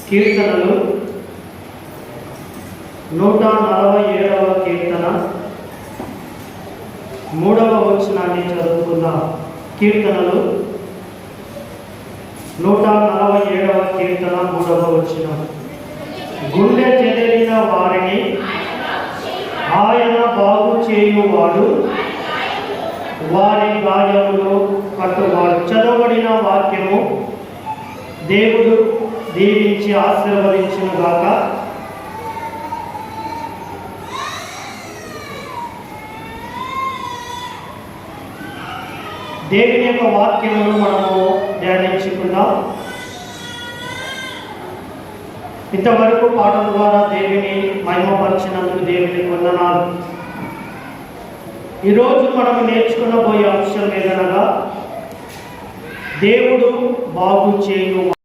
కీర్తనలు 147వ కీర్తన 3వ వచనాన్ని చదువుకుందాం. కీర్తనలు 147వ కీర్తన 3వ వచనం. గుండె చెదిరిన వారిని ఆయన బాగు చేయువాడు, వారి గాయములు కట్టువాడు. చదవబడిన వాక్యము దేవుడు దీవించి ఆశీర్వదించును గాక. దేవుని యొక్క వాక్యమును మనము ధ్యానించుకుందాం. ఇంతవరకు పాటల ద్వారా దేవుని మహిమపరిచినందుకు దేవుని వందనాలు. ఈరోజు మనము నేర్చుకునబోయే అంశం ఏదనగా దేవుడు బాగు చేయు